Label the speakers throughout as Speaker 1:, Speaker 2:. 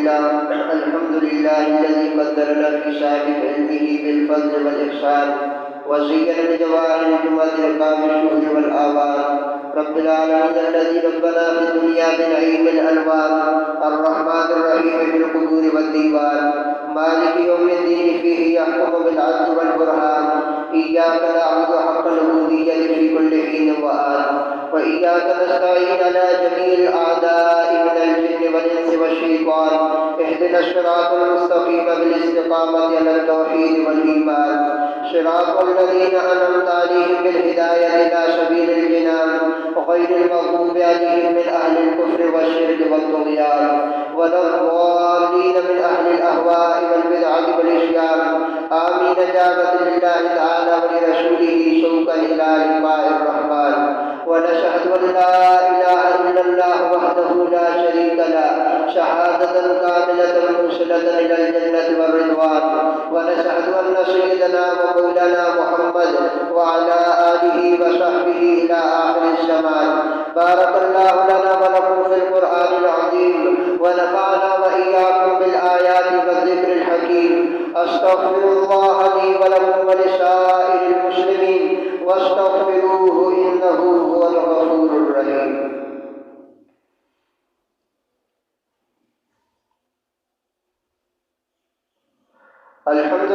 Speaker 1: الحمد لله الذي قدرنا في سابق علمه بالفضل والإحسان وزين بجواهر الجمل رقاب الشهور والآوان. رب العالمين الذي ربنا في الدنيا بنعيم الألوان، الرحمن الرحيم في القبور والديوان، مالك يوم الدين فيه يحكم بالعدل والبرهان. إياك نعبد حق العبودية في كل حين وآن، وإياك نستعين على جميع الأعداء من الجن والإنس والشيطان. اهدنا الصراط المستقيم بالاستقامة على التوحيد والإيمان، صراط الذين أنعمت عليهم بالهداية إلى سبيل الجنان، غير المغضوب عليهم من أهل الكفر والشرك والطغيان، ولا الضالين من أهل الأهواء والبدعة والعصيان. آمين جابت لله تعالى ولرسوله شوقا إلى لقاء الرحمن. ونشهد أن لا إله إلا الله وحده لا شريك له شهادة كاملة موصلة إلى الجنة والرضوان. ونشهد أن سيدنا ومولانا محمد وعلى آله وصحبه إلى آخر الزمان. بارك الله لنا ولكم في القرآن العظيم، ونفعنا وإياكم بالآيات والذكر الحكيم. أستغفر الله لي ولكم ولسائر المسلمين واستغفروه إنه هو الغفور الرحيم. الحمد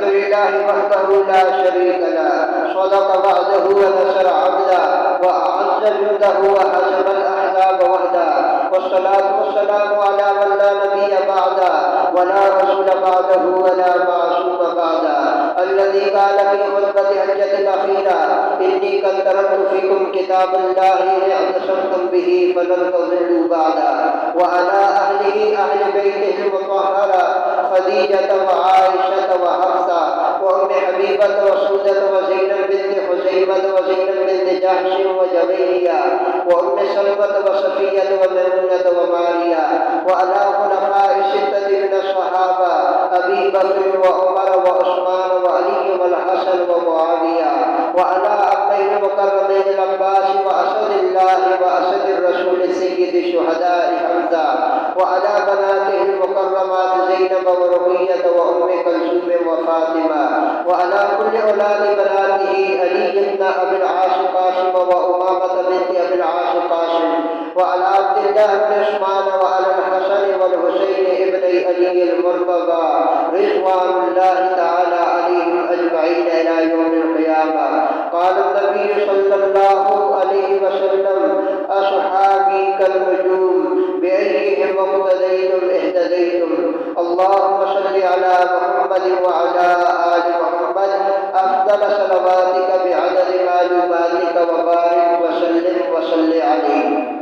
Speaker 1: لله وحده لا شريك له، صدق وعده ونصر عبده وأعز جنده وهزم الأحزاب وحده. والصلاة والسلام على من لا نبي بعده ولا رسول بعده ولا معصوم بعده، الذي قال في خطبة حجة الأخيرة: إني قد تركت فيكم كتاب الله إن اعتصمتم به فلن تضلوا بعده. وعلى أهله أهل بيته المطهرة خديجة وعائشة وحفصة وأم حبيبة وسودة وزينب بنت خزيمة وزينب بنت جحش وجويرية وأم سلمة وصفية وميمونة وماريا، وعلى خلفاء الستة من الصحابة أبي بكر وعمر وعثمان وعلي والحسن ومعاوية، وعلى أبيه المكرمين العباس وأسد الله وأسد الرسول سيد الشهداء حمزة، وعلى بناته المكرمات زينب ورقية وأم كلثوم وفاطمة، وعلى كل أولاد بناته علي بن أبي العاص قاسم وأمامة بنت أبي العاص قاسم، وعلى عبد الله بن عثمان وعلى الحسن والحسين ابني علي المرتضى رضوان الله تعالى عليهم أجمعين إلى يوم القيامة. قال النبي صلى الله عليه وسلم: أصحابي كالنجوم بأيهم اقتديتم اهتديتم. اللهم صل على محمد وعلى آل محمد أفضل صلواتك بعدد معلوماتك وبارك وسلم وصل عليه.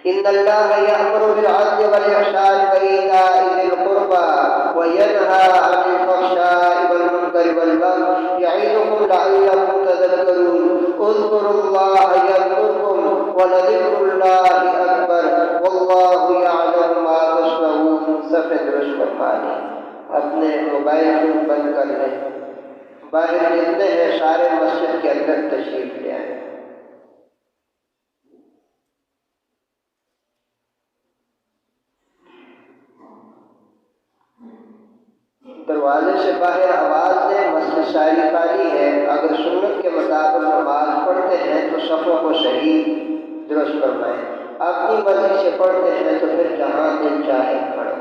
Speaker 1: إن الله يأمر بالعدل والإحسان وإيتاء ذي القربى وينهى عن الفحشاء والمنكر والبغي يعظكم لعلكم تذكرون. اذكروا الله يذكركم ولذكر الله أكبر والله يعلم ما تصنعون. सफेद रस्म पानी अपने मोबाइल फोन बंद कर लें, बाहर जितने हैं सारे मस्जिद के अंदर तशरीफ ले आए। दरवाजे से बाहर आवाज़ दें। मस्जिद सारी खाली है। अगर सुन्नत के मुताबिक नमाज पढ़ते हैं तो सफ़ों को सही दुरुस्त फरमाएं। अपनी मर्जी से पढ़ते हैं तो फिर जहाँ दिल चाहे पढ़ो।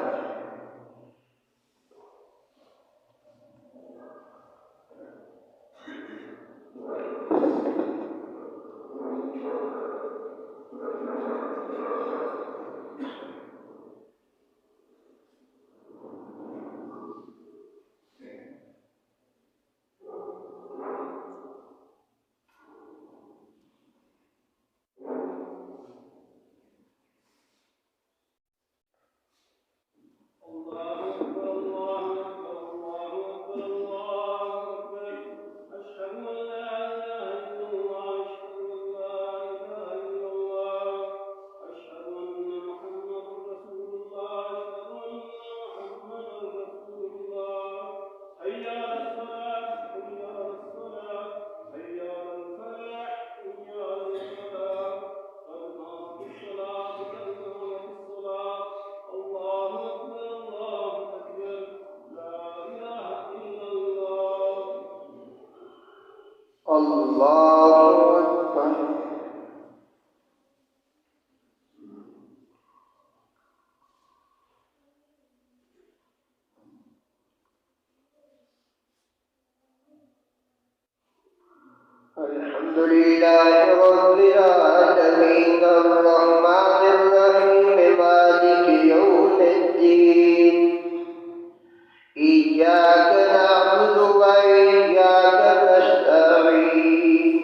Speaker 1: الحمد لله رب العالمين الرحمن الرحيم مالك يوم الدين إياك نعبد وإياك نستعين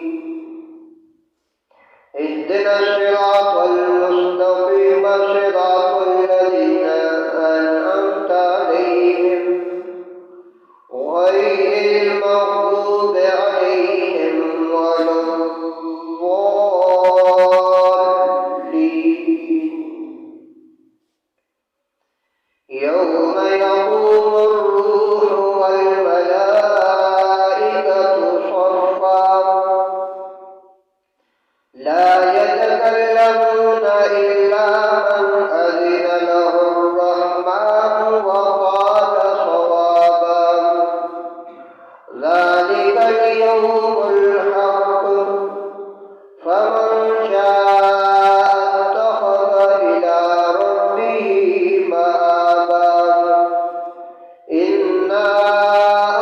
Speaker 1: اهدنا الصراط المستقيم صراط الذين أنعمت عليهم غير المغضوب عليهم ولا الضالين يوم يقوم الروح والملائكة صفا لا يتكلمون إلا من أذن له الرحمن وقال صوابا ذلك اليوم الحق فمن شاء اتخذ إلى ربه مآبا إنا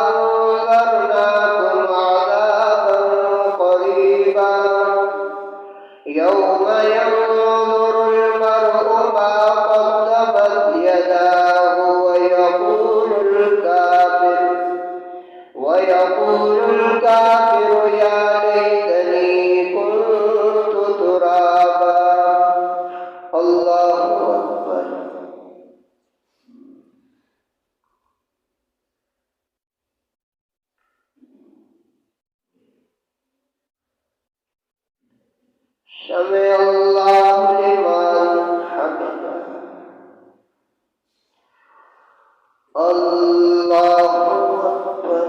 Speaker 1: أنذرناكم عذابا قريبا يوم ينظر المرء ما قدمت يداه ويقول الكافر يا ليتني كنت ترابا الله أكبر سمع الله لمن حمده الله أكبر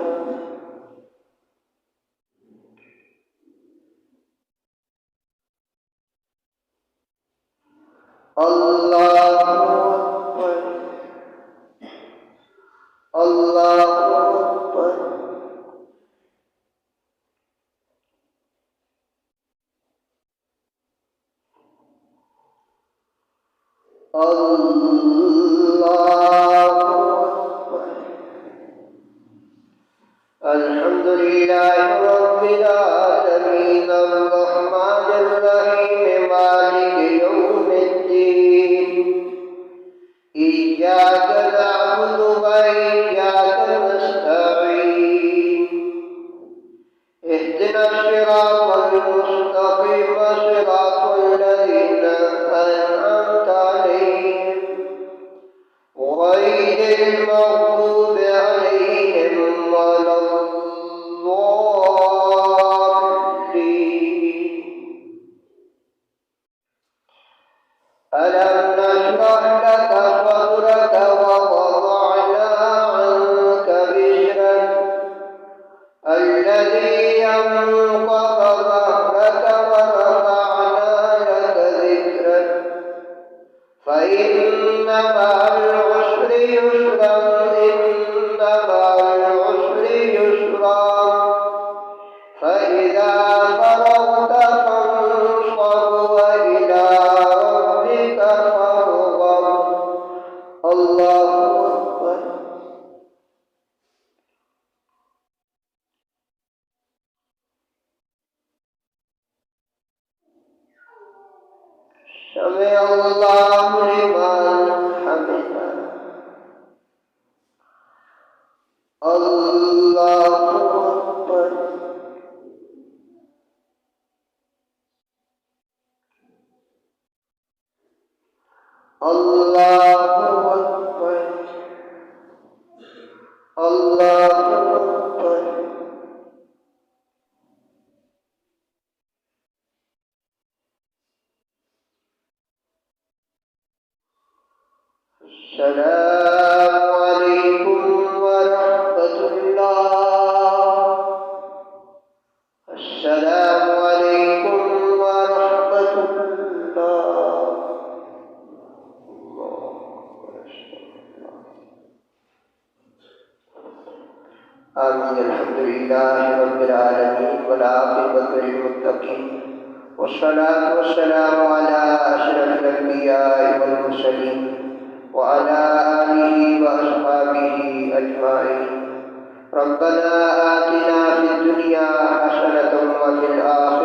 Speaker 1: الله أكبر الله أكبر الله أكبر الحمد لله رب العالمين الرحمن الرحيم مالك يوم الدين إياك نعبد وإياك نستعين اهدنا الصراط المستقيم صراط الذين أنعمت عليهم غير المغضوب عليهم ولا الضالين ألم نشرح لك صدرك ووضعنا عنك وزرك الذي ينقض ظهرك ورفعنا لك ذكرك فإن مع العسر يسرا إن مع العسر يسرا فإذا فرغت فانصب وإلى ربك فارغب الله أكبر سمع الله لمن حمده الله أكبر الله أكبر الله أكبر السلام عليكم ورحمة الله السلام عليكم ورحمة الله آمين الحمد لله رب العالمين والعاقبة للمتقين والصلاة والسلام على أشرف الأنبياء والمرسلين وعلى آله وأصحابه أجمعين ربنا آتنا في الدنيا حسنة وفي الآخرة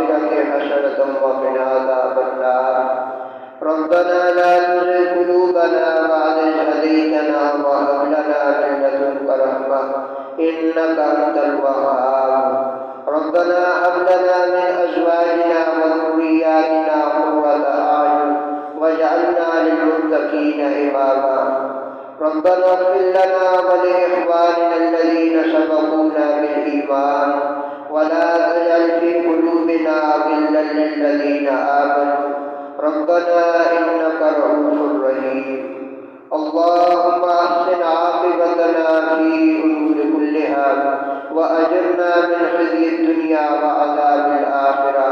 Speaker 1: ربنا لا تزغ قلوبنا بعد إذ هديتنا وهب لنا من لدنك رحمة إنك أنت الوهاب. ربنا هب لنا من أزواجنا وذرياتنا قرة أعين واجعلنا للمتقين إماما. ربنا اغفر لنا ولإخواننا الذين سبقونا بالإيمان ولا تجعل في قلوبنا غلا للذين آمنوا ربنا إنك رؤوف رحيم. اللهم أحسن عاقبتنا في أمور كلها وأجرنا من خزي الدنيا وعذاب الآخرة.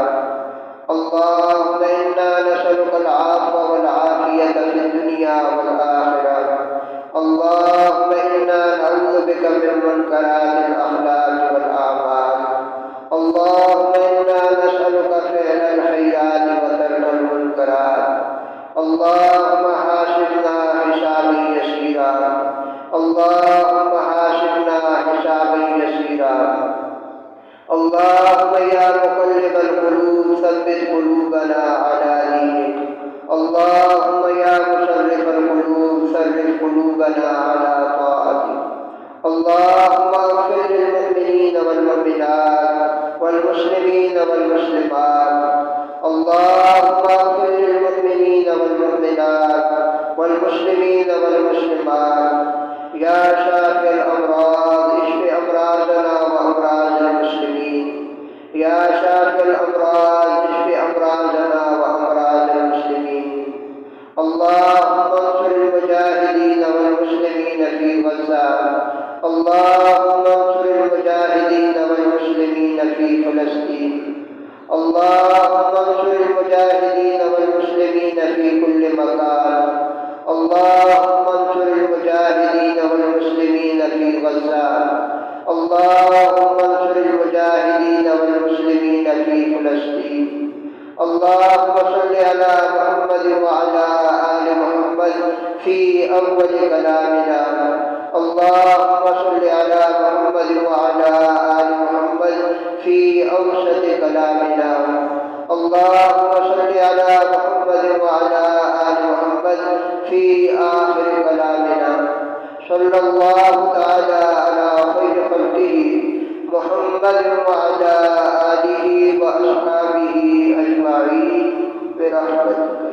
Speaker 1: اللهم إنا نسألك العفو والعافية في الدنيا والآخرة. اللهم إنا نعوذ بك من منكرات الأخلاق والأعمال. اللهم إنا نسألك فعل الخيرات وترك المنكرات. اللهم حاسبنا حسابا يسيرا. اللهم حاسبنا حسابا يسيرا. اللهم يا مقلب القلوب ثبت قلوبنا على دينك. اللهم يا مصرف القلوب صرف قلوبنا على طاعتك. اللهم اغفر للمؤمنين والمؤمنات والمسلمين والمسلمات. اللهم اغفر للمؤمنين والمؤمنات والمسلمين والمسلمات. يا شافي الأمراض اشف أمراضنا وأمراض المسلمين. يا شافي الأمراض اشف أمراضنا وأمراض المسلمين. اللهم انصر المجاهدين والمسلمين في غزة. اللهم انصر المجاهدين والمسلمين في فلسطين. اللهم انصر المجاهدين والمسلمين في كل مكان. اللهم انصر المجاهدين والمسلمين في غزة. اللهم انصر المجاهدين والمسلمين في فلسطين. اللهم صل على محمد وعلى آل محمد في أول كلامنا. اللهم صل على محمد وعلى آل محمد في أوسط كلامنا. اللهم صل على محمد وعلى آل محمد في آخر كلامنا. صلى الله تعالى على خير خلقه محمد وعلى آله وأصحابه أجمعين برحمتك.